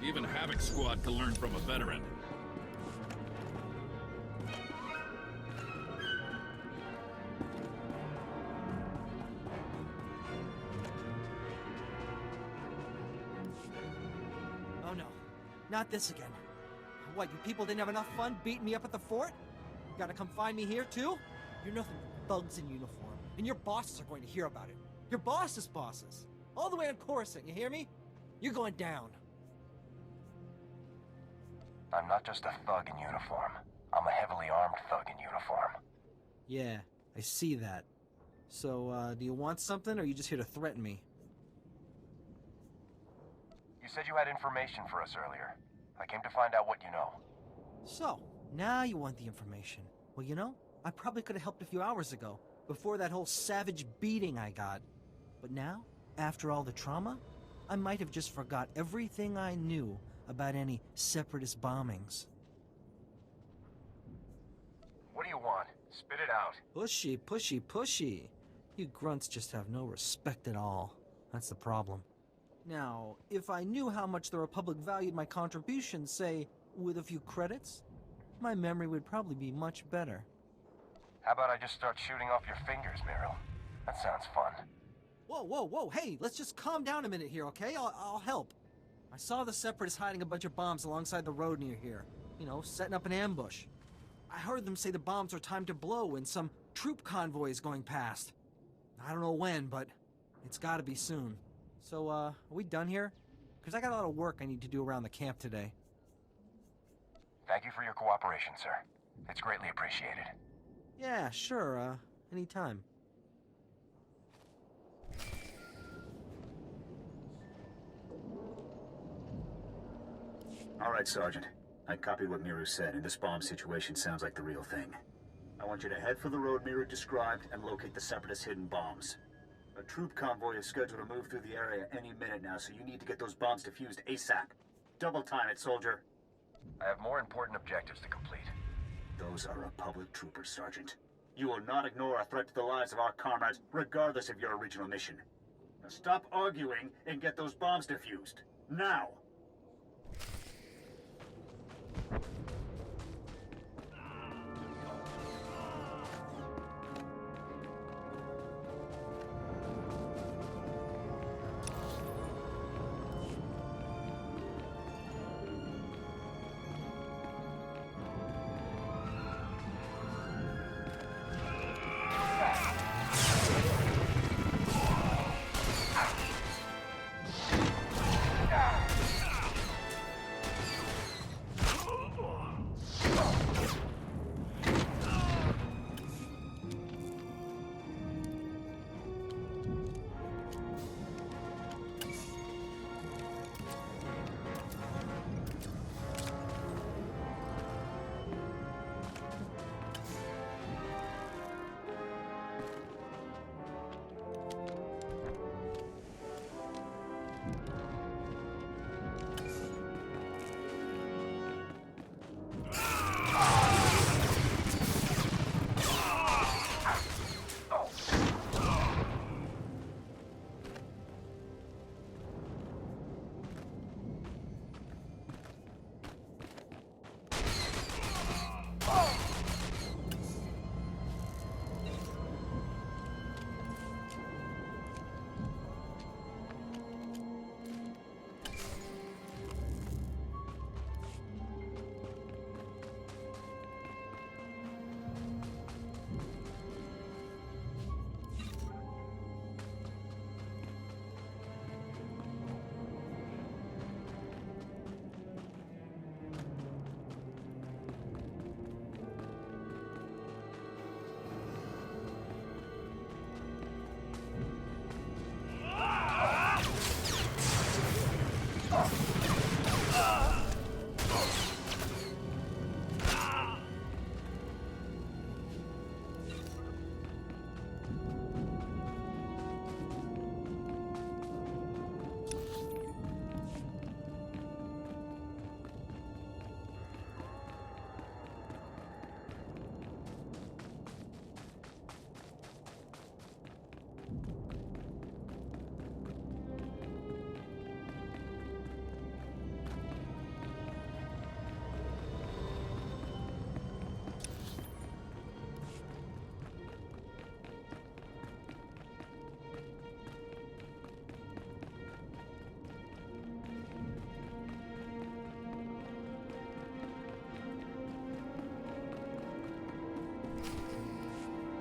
Even Havoc Squad can learn from a veteran. Oh no, not this again. What, you people didn't have enough fun beating me up at the fort? You gotta come find me here too? You're nothing but thugs in uniform, and your bosses are going to hear about it. Your boss's bosses. All the way on Coruscant, you hear me? You're going down. I'm not just a thug in uniform. I'm a heavily armed thug in uniform. Yeah, I see that. So, do you want something, or are you just here to threaten me? You said you had information for us earlier. I came to find out what you know. So, now you want the information. Well, you know, I probably could have helped a few hours ago, before that whole savage beating I got. But now, after all the trauma, I might have just forgot everything I knew about any separatist bombings. What do you want? Spit it out. Pushy, pushy, pushy. You grunts just have no respect at all. That's the problem. Now, if I knew how much the Republic valued my contributions, say, with a few credits, my memory would probably be much better. How about I just start shooting off your fingers, Meryl? That sounds fun. Whoa, whoa, whoa, hey, let's just calm down a minute here, okay? I'll help. I saw the Separatists hiding a bunch of bombs alongside the road near here. You know, setting up an ambush. I heard them say the bombs are timed to blow when some troop convoy is going past. I don't know when, but it's gotta be soon. So, are we done here? Because I got a lot of work I need to do around the camp today. Thank you for your cooperation, sir. It's greatly appreciated. Yeah, sure, anytime. All right, Sergeant. I copied what Miru said, and this bomb situation sounds like the real thing. I want you to head for the road Miru described and locate the Separatist hidden bombs. A troop convoy is scheduled to move through the area any minute now, so you need to get those bombs defused ASAP. Double time it, soldier. I have more important objectives to complete. Those are Republic troopers, Sergeant. You will not ignore a threat to the lives of our comrades, regardless of your original mission. Now stop arguing and get those bombs defused. Now!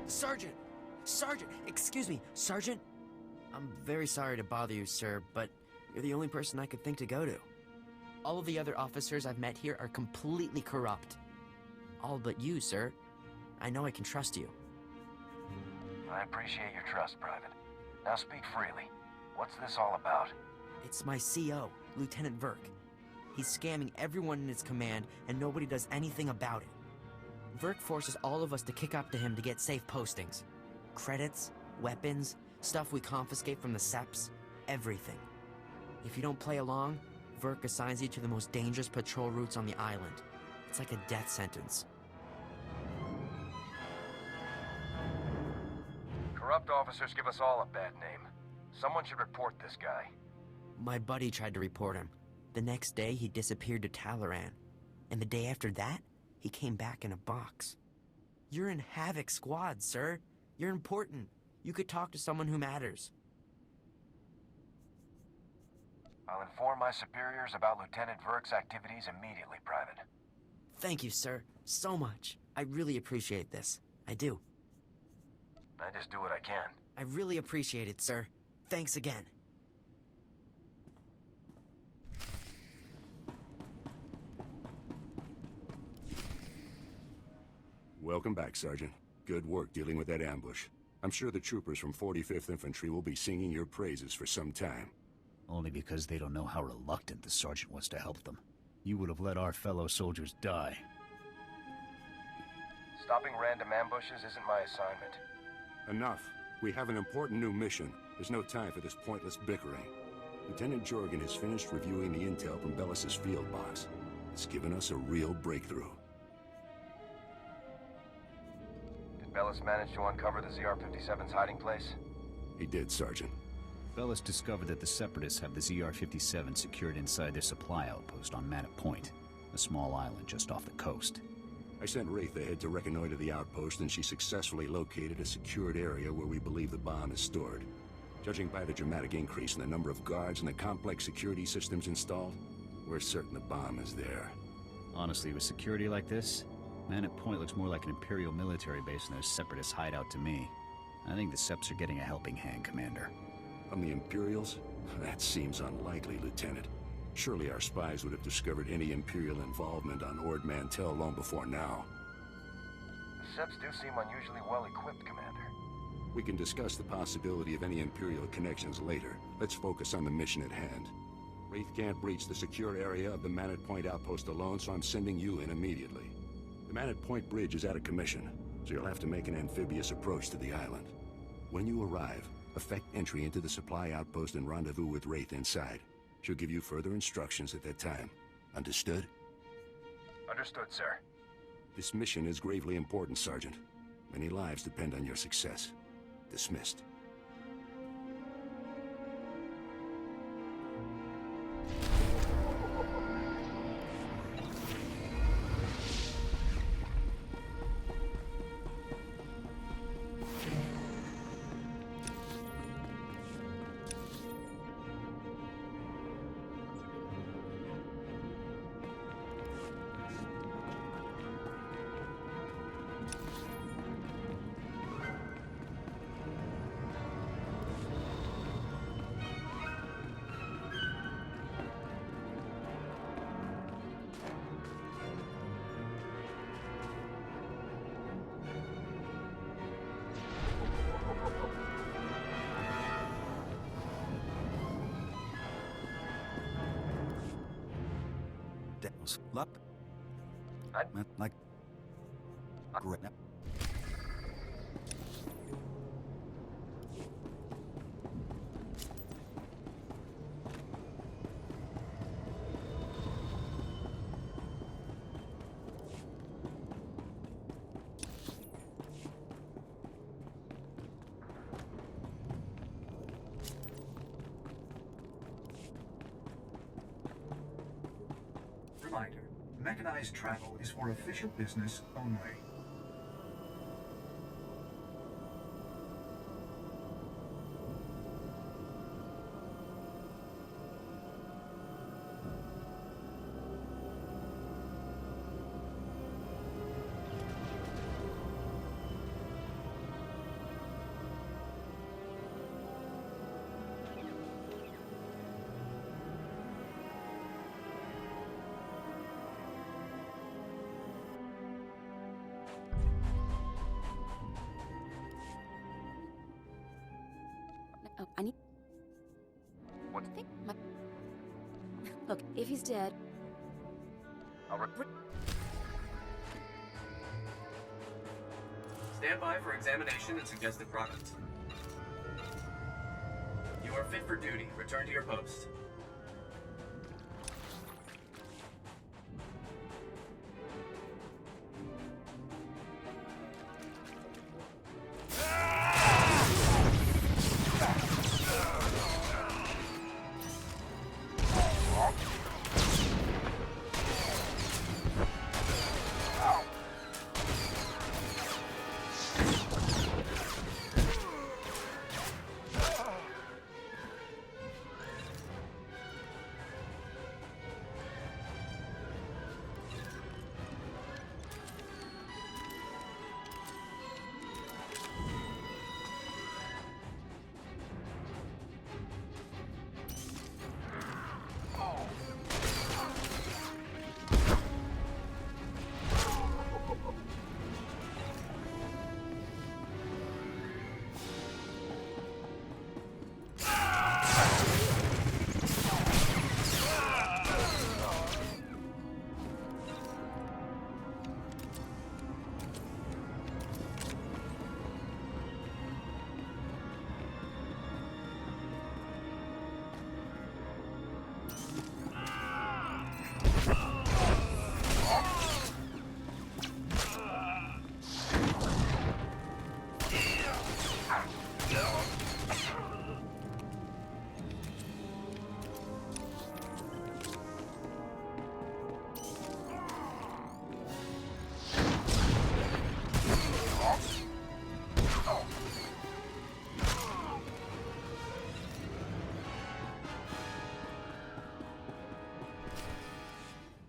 Sergeant! Sergeant! Excuse me, Sergeant? I'm very sorry to bother you, sir, but you're the only person I could think to go to. All of the other officers I've met here are completely corrupt. All but you, sir. I know I can trust you. I appreciate your trust, Private. Now speak freely. What's this all about? It's my CO, Lieutenant Verk. He's scamming everyone in his command, and nobody does anything about it. Verk forces all of us to kick up to him to get safe postings. Credits, weapons, stuff we confiscate from the SEPs, everything. If you don't play along, Verk assigns you to the most dangerous patrol routes on the island. It's like a death sentence. Corrupt officers give us all a bad name. Someone should report this guy. My buddy tried to report him. The next day, he disappeared to Talaran. And the day after that, he came back in a box. You're in Havoc Squad, sir. You're important. You could talk to someone who matters. I'll inform my superiors about Lieutenant Verk's activities immediately, Private. Thank you, sir. So much. I really appreciate this. I do. I just do what I can. I really appreciate it, sir. Thanks again. Welcome back, Sergeant. Good work dealing with that ambush. I'm sure the troopers from 45th Infantry will be singing your praises for some time. Only because they don't know how reluctant the sergeant was to help them. You would have let our fellow soldiers die. Stopping random ambushes isn't my assignment. Enough. We have an important new mission. There's no time for this pointless bickering. Lieutenant Jorgen has finished reviewing the intel from Bellis's field box. It's given us a real breakthrough. Did Bellis manage to uncover the ZR-57's hiding place? He did, Sergeant. Bellis discovered that the Separatists have the ZR-57 secured inside their supply outpost on Manat Point, a small island just off the coast. I sent Wraith ahead to reconnoiter the outpost, and she successfully located a secured area where we believe the bomb is stored. Judging by the dramatic increase in the number of guards and the complex security systems installed, we're certain the bomb is there. Honestly, with security like this, Manat Point looks more like an Imperial military base than a Separatist hideout to me. I think the Seps are getting a helping hand, Commander. From the Imperials? That seems unlikely, Lieutenant. Surely our spies would have discovered any Imperial involvement on Ord Mantell long before now. The Seps do seem unusually well-equipped, Commander. We can discuss the possibility of any Imperial connections later. Let's focus on the mission at hand. Wraith can't breach the secure area of the Manat Point outpost alone, so I'm sending you in immediately. The Manat Point bridge is out of commission, so you'll have to make an amphibious approach to the island. When you arrive, effect entry into the supply outpost and rendezvous with Wraith inside. She'll give you further instructions at that time. Understood? Understood, sir. This mission is gravely important, Sergeant. Many lives depend on your success. Dismissed. Luck? Like... Great. Reminder, mechanized travel is for official business only. I need. What's... Think my... Look, if he's dead. Stand by for examination and suggested progress. You are fit for duty. Return to your post.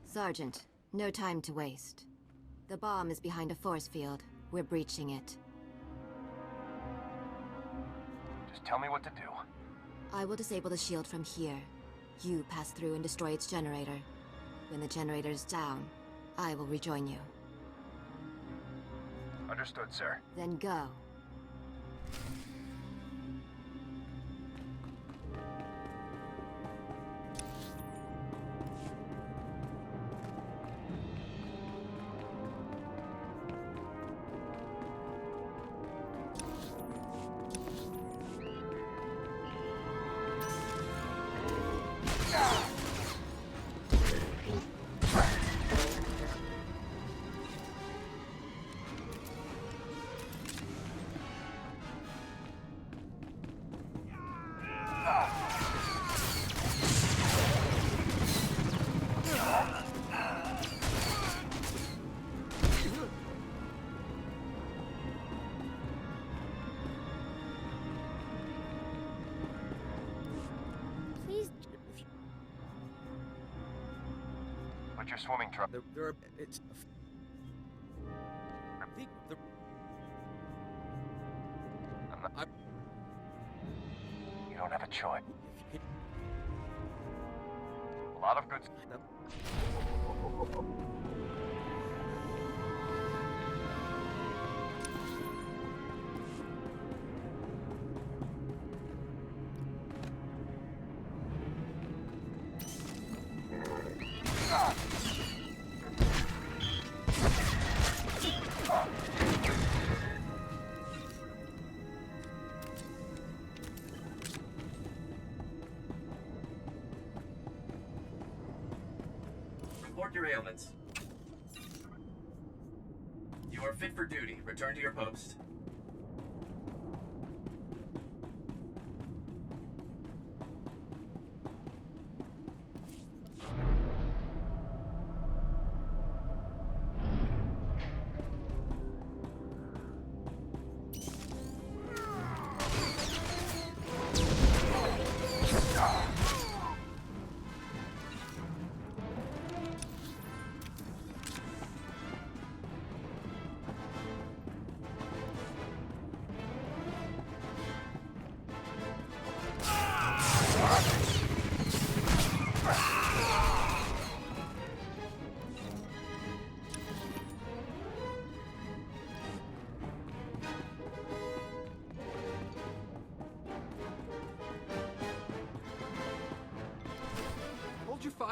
Sergeant, no time to waste. The bomb is behind a force field. We're breaching it. Just tell me what to do. I will disable the shield from here. You pass through and destroy its generator. When the generator is down, I will rejoin you. Understood, sir. Then go. Put your swimming trunk. It's... You don't have a choice. A lot of good... Report your ailments. You are fit for duty. Return to your post.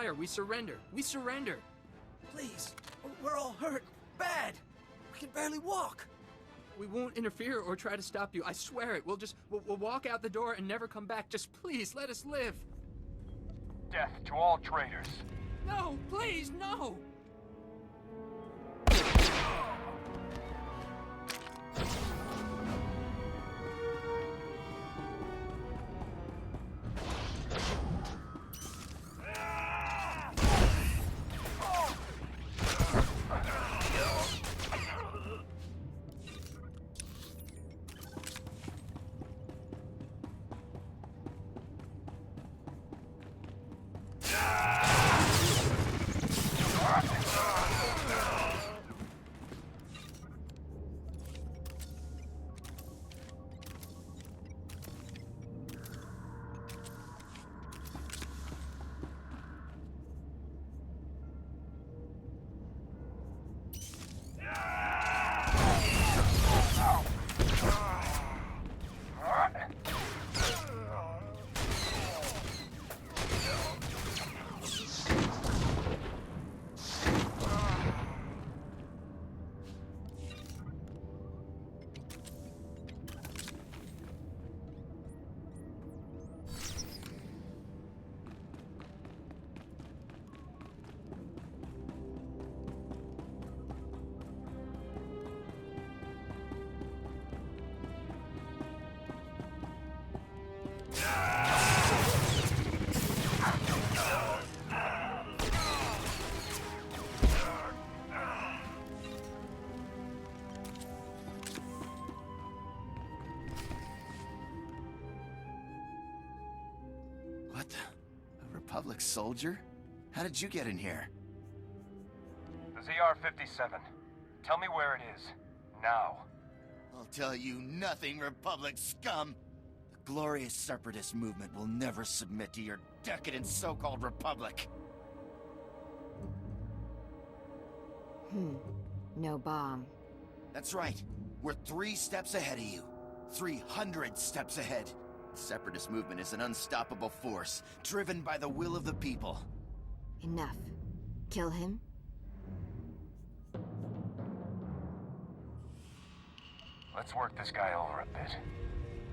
fire. We surrender. We surrender. Please, we're all hurt. Bad. We can barely walk. We won't interfere or try to stop you. I swear it. We'll walk out the door and never come back. Just please, let us live. Death to all traitors. No, please, no! What the? A Republic soldier? How did you get in here? The ZR-57. Tell me where it is. Now. I'll tell you nothing, Republic scum! The glorious separatist movement will never submit to your decadent so-called Republic. No bomb. That's right. We're 3 steps ahead of you. 300 steps ahead. The separatist movement is an unstoppable force, driven by the will of the people. Enough. Kill him? Let's work this guy over a bit.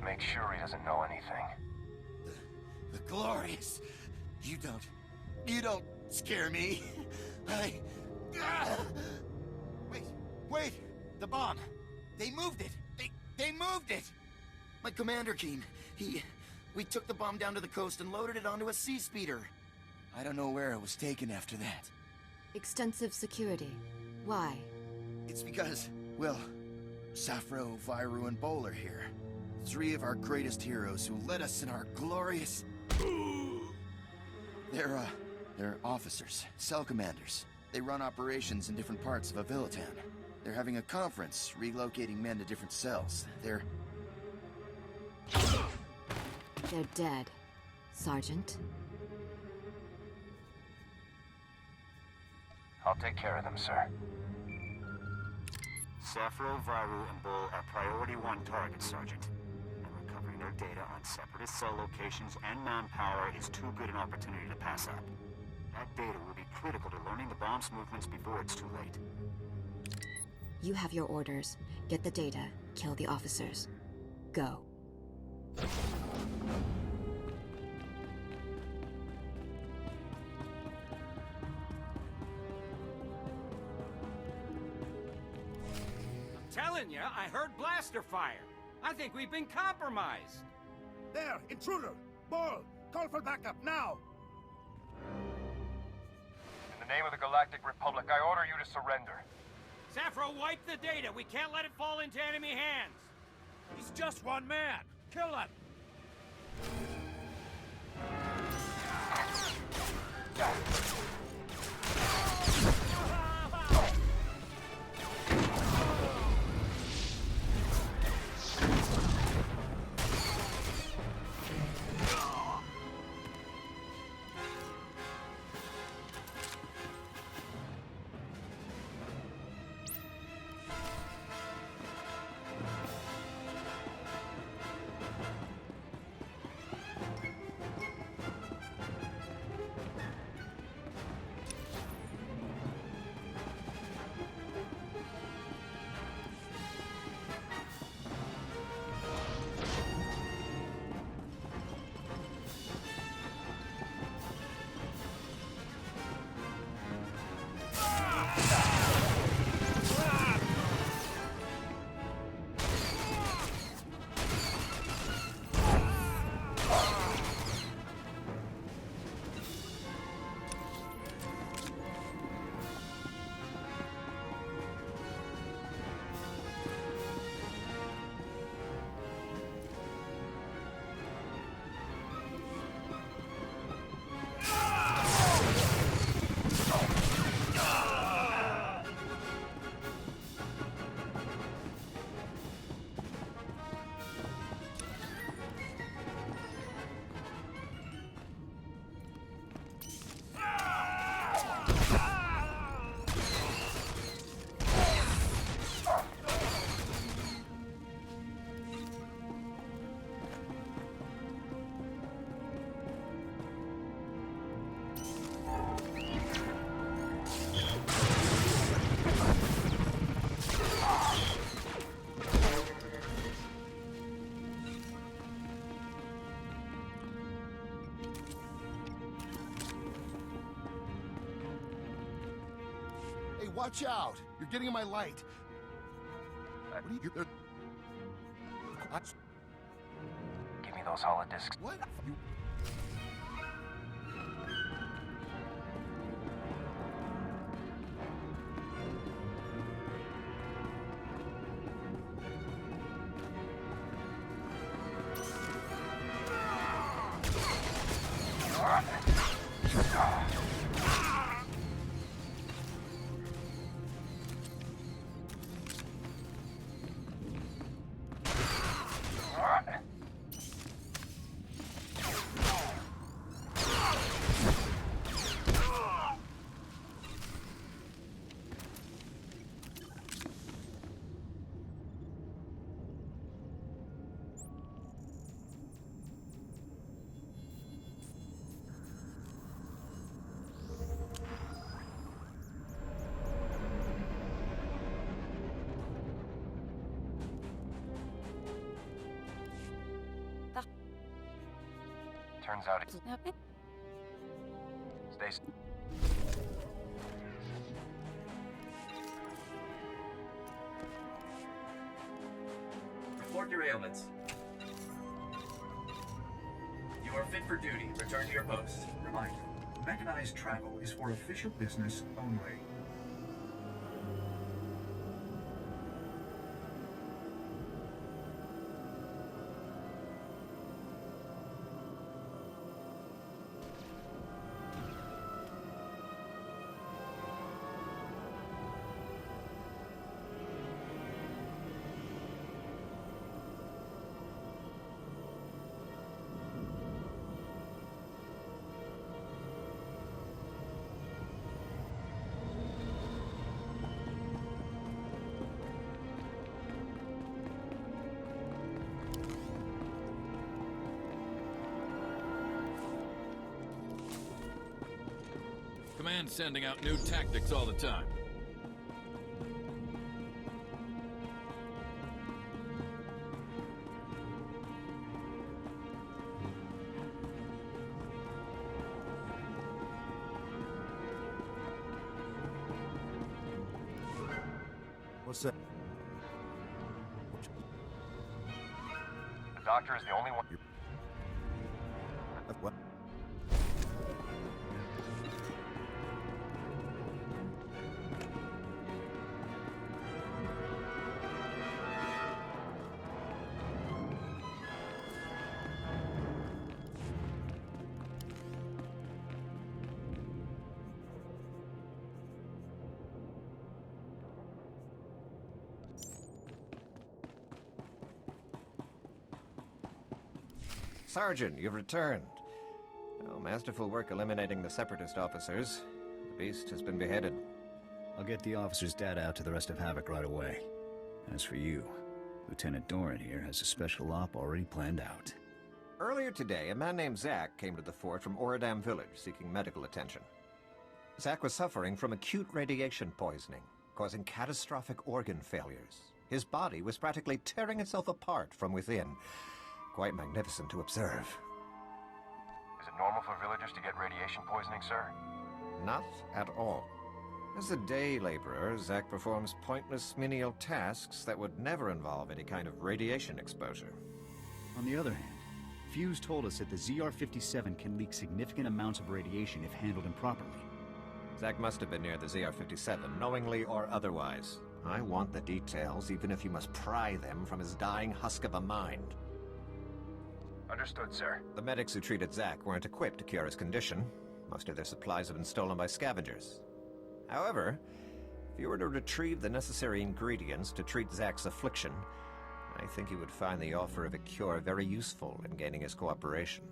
Make sure he doesn't know anything. The glorious. You don't scare me. Wait! The bomb! They moved it! They moved it! My commander came. We took the bomb down to the coast and loaded it onto a sea speeder. I don't know where it was taken after that. Extensive security. Why? It's because, well, Swtor, Viru, and Bol are here. 3 of our greatest heroes who led us in our glorious... They're officers, cell commanders. They run operations in different parts of Avilitan. They're having a conference, relocating men to different cells. They're dead, Sergeant. I'll take care of them, sir. Swtor, Viru, and Bol are priority 1 targets, Sergeant. And recovering their data on separatist cell locations and manpower is too good an opportunity to pass up. That data will be critical to learning the bomb's movements before it's too late. You have your orders. Get the data, kill the officers. Go. Telling you, I heard blaster fire. I think we've been compromised. There, intruder! Bol, call for backup now! In the name of the Galactic Republic, I order you to surrender. Swtor, wipe the data. We can't let it fall into enemy hands. He's just one man. Kill him. Watch out! You're getting in my light. What are you... Give me those holodiscs. What? You... Turns out it's... Stay... Report your ailments. You are fit for duty. Return to your post. Reminder, mechanized travel is for official business only. Command's sending out new tactics all the time. What's that? The doctor is the only one... What? Sergeant, you've returned. Oh, masterful work eliminating the Separatist officers. The beast has been beheaded. I'll get the officer's data out to the rest of Havoc right away. As for you, Lieutenant Doran here has a special op already planned out. Earlier today, a man named Zach came to the fort from Oradam village seeking medical attention. Zach was suffering from acute radiation poisoning, causing catastrophic organ failures. His body was practically tearing itself apart from within. Quite magnificent to observe. Is it normal for villagers to get radiation poisoning, sir? Not at all. As a day laborer, Zach performs pointless menial tasks that would never involve any kind of radiation exposure. On the other hand, Fuse told us that the ZR-57 can leak significant amounts of radiation if handled improperly. Zach must have been near the ZR-57, knowingly or otherwise. I want the details, even if you must pry them from his dying husk of a mind. Understood, sir. The medics who treated Zach weren't equipped to cure his condition. Most of their supplies have been stolen by scavengers. However, if you were to retrieve the necessary ingredients to treat Zach's affliction, I think he would find the offer of a cure very useful in gaining his cooperation.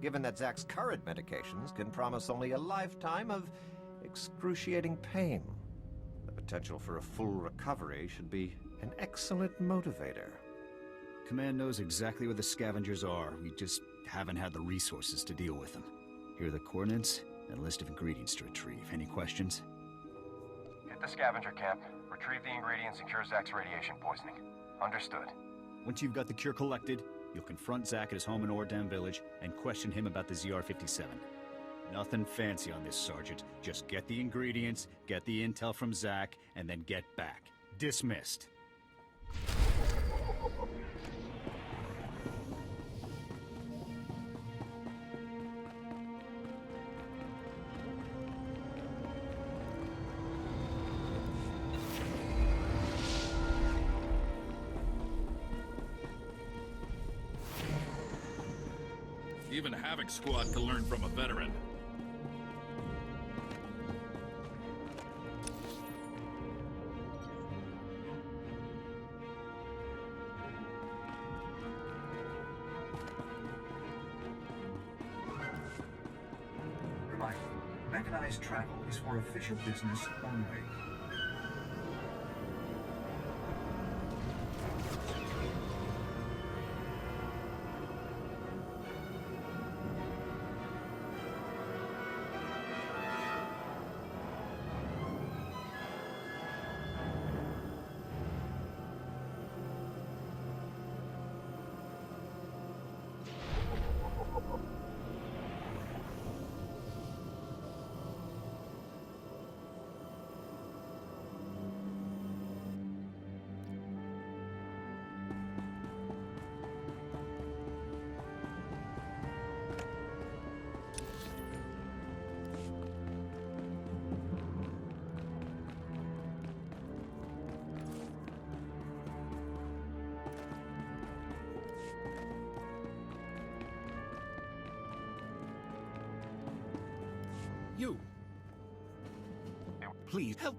Given that Zach's current medications can promise only a lifetime of excruciating pain, the potential for a full recovery should be an excellent motivator. Command knows exactly where the scavengers are. We just haven't had the resources to deal with them. Here are the coordinates and a list of ingredients to retrieve. Any questions? Hit the scavenger camp, retrieve the ingredients, and cure Zach's radiation poisoning. Understood. Once you've got the cure collected, you'll confront Zach at his home in Oradam village and question him about the ZR-57. Nothing fancy on this, Sergeant. Just get the ingredients, get the intel from Zach, and then get back. Dismissed. Even Havoc Squad can learn from a veteran. Reminder, mechanized travel is for official business only. You. Please help.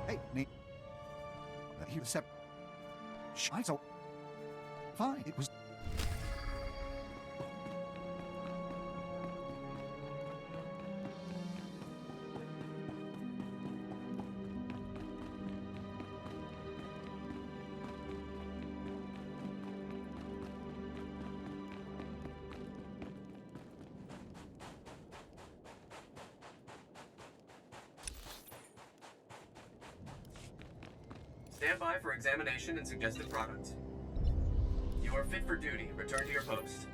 Hey, Nate. He was I so fine. It was. Stand by for examination and suggested product. You are fit for duty. Return to your post.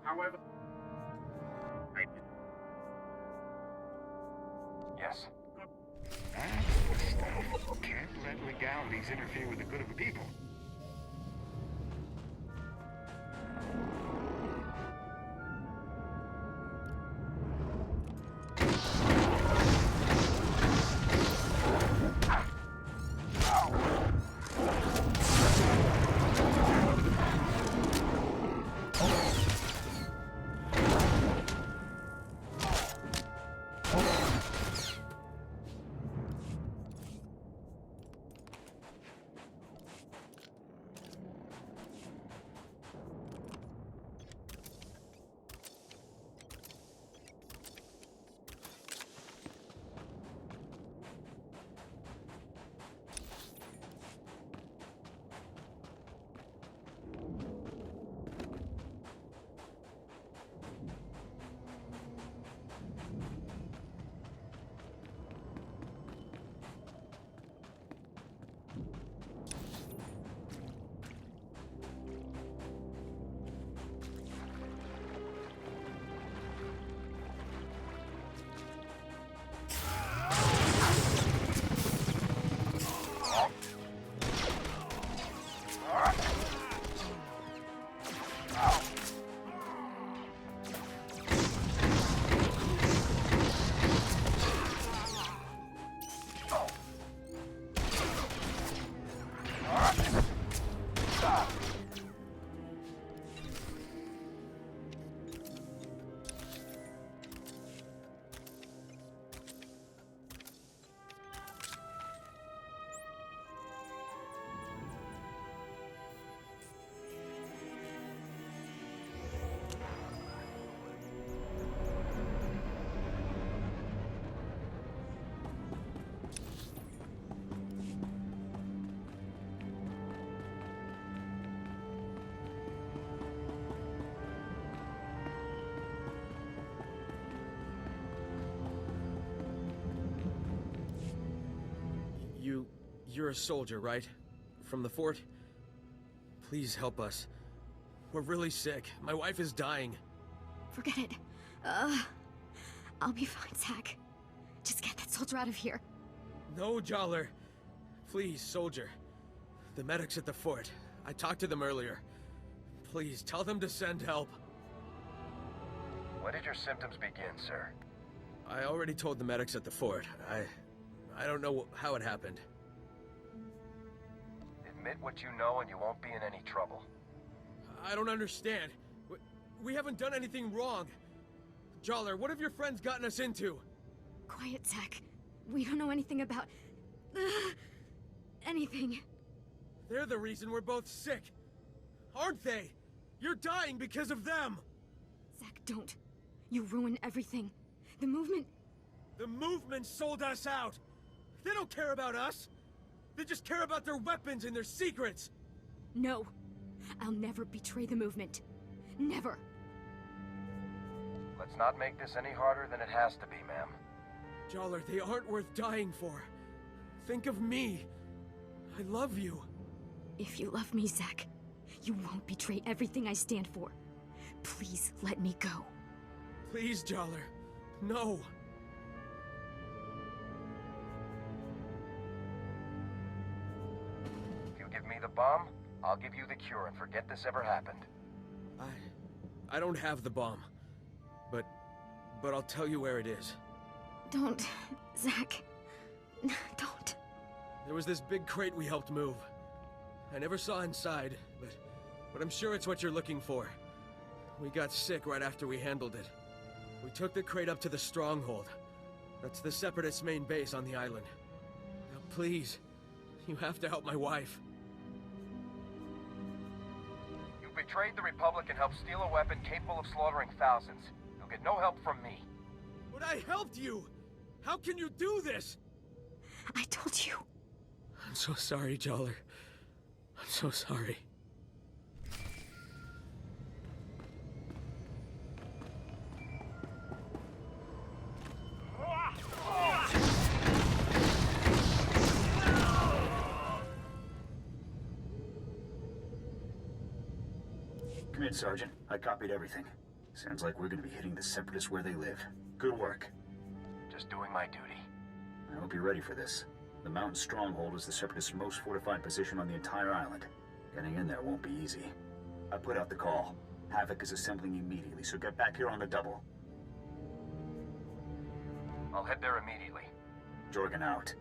However, Yes. that's the stuff. Can't let legalities interfere with the good of the people. You're a soldier, right? From the fort? Please help us. We're really sick. My wife is dying. Forget it. I'll be fine, Zach. Just get that soldier out of here. No, Jollar. Please, soldier. The medics at the fort. I talked to them earlier. Please, tell them to send help. When did your symptoms begin, sir? I already told the medics at the fort. I don't know how it happened. Admit what you know and you won't be in any trouble. I don't understand. We haven't done anything wrong. Jollar, what have your friends gotten us into? Quiet, Zach. We don't know anything about... anything. They're the reason we're both sick. Aren't they? You're dying because of them! Zach, don't. You ruin everything. The movement... The movement sold us out! They don't care about us! They just care about their weapons and their secrets! No. I'll never betray the movement. Never. Let's not make this any harder than it has to be, ma'am. Jollar, they aren't worth dying for. Think of me. I love you. If you love me, Zach, you won't betray everything I stand for. Please let me go. Please, Jollar. No. If you give me the bomb, I'll give you the cure and forget this ever happened. I don't have the bomb. But I'll tell you where it is. Don't, Zach. Don't. There was this big crate we helped move. I never saw inside, but I'm sure it's what you're looking for. We got sick right after we handled it. We took the crate up to the stronghold. That's the Separatists' main base on the island. Now please, you have to help my wife. You betrayed the Republic and helped steal a weapon capable of slaughtering thousands. You'll get no help from me. But I helped you! How can you do this? I told you. I'm so sorry, Jollar. I'm so sorry. Come in, Sergeant. I copied everything. Sounds like we're gonna be hitting the Separatists where they live. Good work. Just doing my duty. I hope you're ready for this. The mountain stronghold is the Separatists' most fortified position on the entire island. Getting in there won't be easy. I put out the call. Havoc is assembling immediately, so get back here on the double. I'll head there immediately. Jorgen out.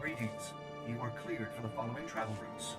Greetings. You are cleared for the following travel routes.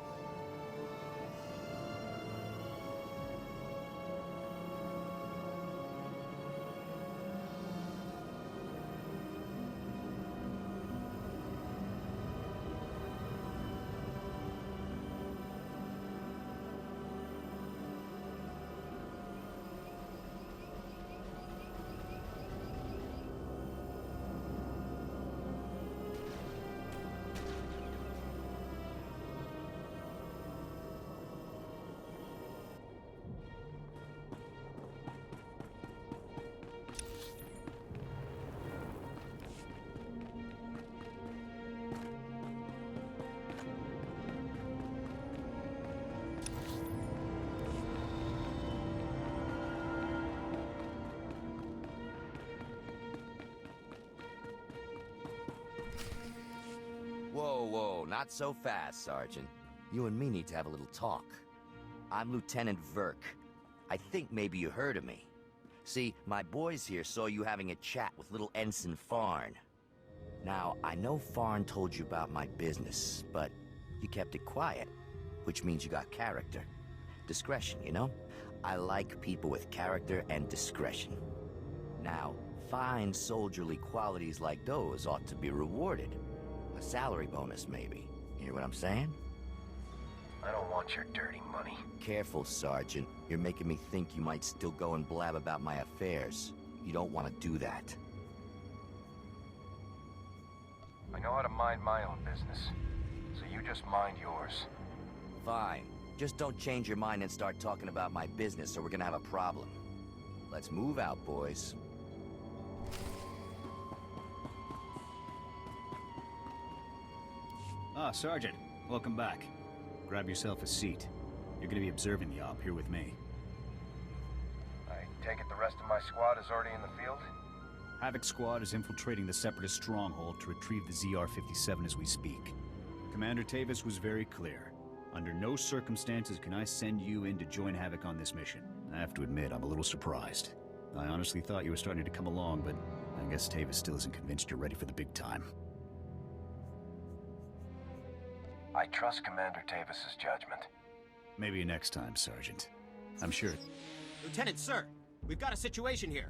Whoa, not so fast, Sergeant. You and me need to have a little talk. I'm Lieutenant Verk. I think maybe you heard of me. See, my boys here saw you having a chat with little Ensign Farn. Now, I know Farn told you about my business, but you kept it quiet, which means you got character. Discretion, you know? I like people with character and discretion. Now, fine soldierly qualities like those ought to be rewarded. A salary bonus, maybe. You hear what I'm saying? I don't want your dirty money. Careful, Sergeant. You're making me think you might still go and blab about my affairs. You don't want to do that. I know how to mind my own business, so you just mind yours. Fine. Just don't change your mind and start talking about my business or we're gonna have a problem. Let's move out, boys. Ah, Sergeant. Welcome back. Grab yourself a seat. You're gonna be observing the op here with me. I take it the rest of my squad is already in the field? Havoc Squad is infiltrating the Separatist stronghold to retrieve the ZR-57 as we speak. Commander Tavis was very clear. Under no circumstances can I send you in to join Havoc on this mission. I have to admit, I'm a little surprised. I honestly thought you were starting to come along, but I guess Tavis still isn't convinced you're ready for the big time. I trust Commander Tavis's judgment. Maybe next time, Sergeant. I'm sure. Lieutenant, sir, we've got a situation here.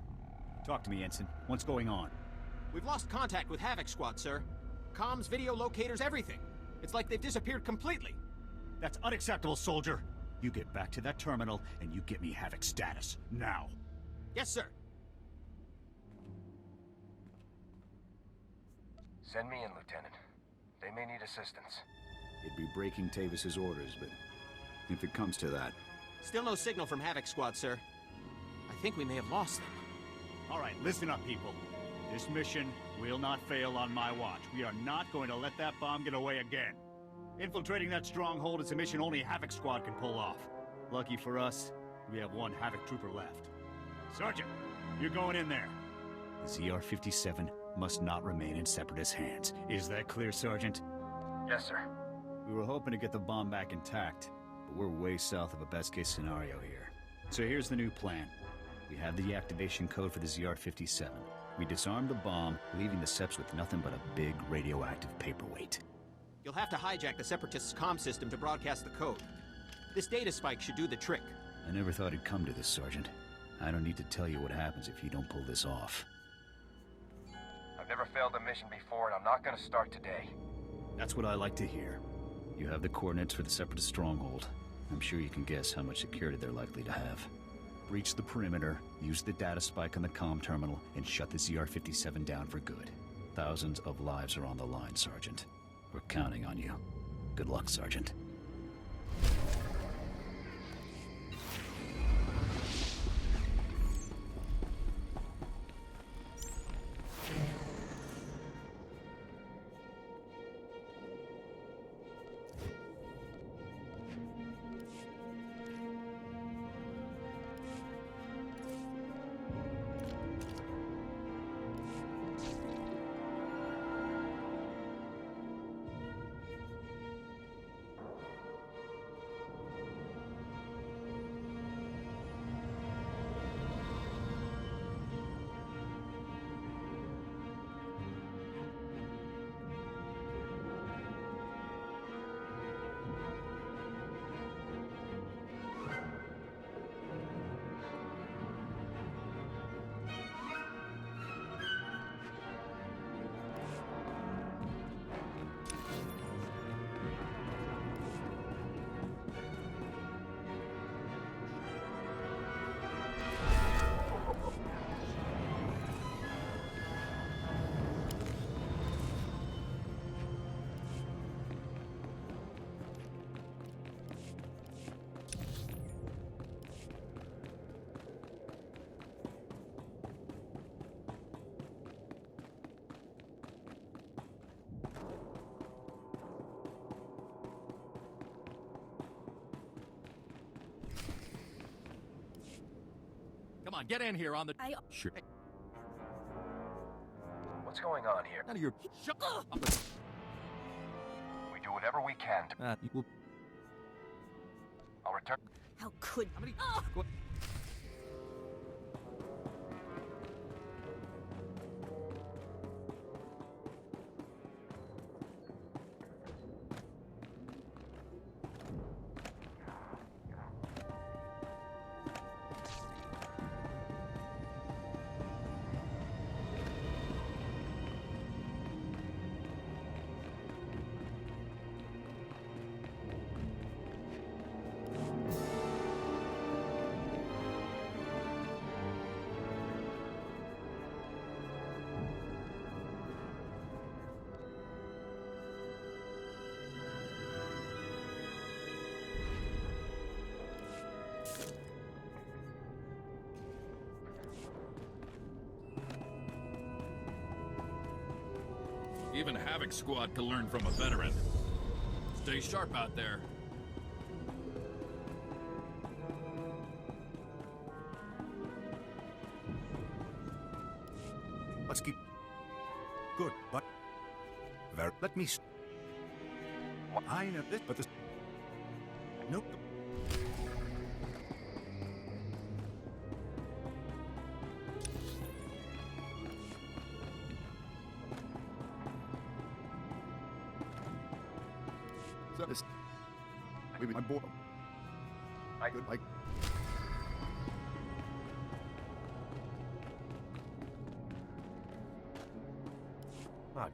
Talk to me, Ensign. What's going on? We've lost contact with Havoc Squad, sir. Comms, video locators, everything. It's like they've disappeared completely. That's unacceptable, soldier. You get back to that terminal, and you get me Havoc status. Now. Yes, sir. Send me in, Lieutenant. They may need assistance. It'd be breaking Tavis's orders, but if it comes to that... Still no signal from Havoc Squad, sir. I think we may have lost them. All right, listen up, people. This mission will not fail on my watch. We are not going to let that bomb get away again. Infiltrating that stronghold is a mission only Havoc Squad can pull off. Lucky for us, we have one Havoc trooper left. Sergeant, you're going in there. The ZR-57 must not remain in Separatist hands. Is that clear, Sergeant? Yes, sir. We were hoping to get the bomb back intact, but we're way south of a best-case scenario here. So here's the new plan. We have the activation code for the ZR-57. We disarm the bomb, leaving the Seps with nothing but a big radioactive paperweight. You'll have to hijack the Separatists' comm system to broadcast the code. This data spike should do the trick. I never thought it'd come to this, Sergeant. I don't need to tell you what happens if you don't pull this off. I've never failed a mission before, and I'm not gonna start today. That's what I like to hear. You have the coordinates for the Separatist stronghold. I'm sure you can guess how much security they're likely to have. Breach the perimeter, use the data spike on the comm terminal, and shut the ZR-57 down for good. Thousands of lives are on the line, Sergeant. We're counting on you. Good luck, Sergeant. Come on, get in here on the... Sure. What's going on here? None of your... Shut up! We do whatever we can to... I'll return... How could... How many... Even Havoc Squad can learn from a veteran. Stay sharp out there. Let's keep... Good, but... Let me... I know this, but this... Nope. So this... Maybe my boy... Good, like... Ah,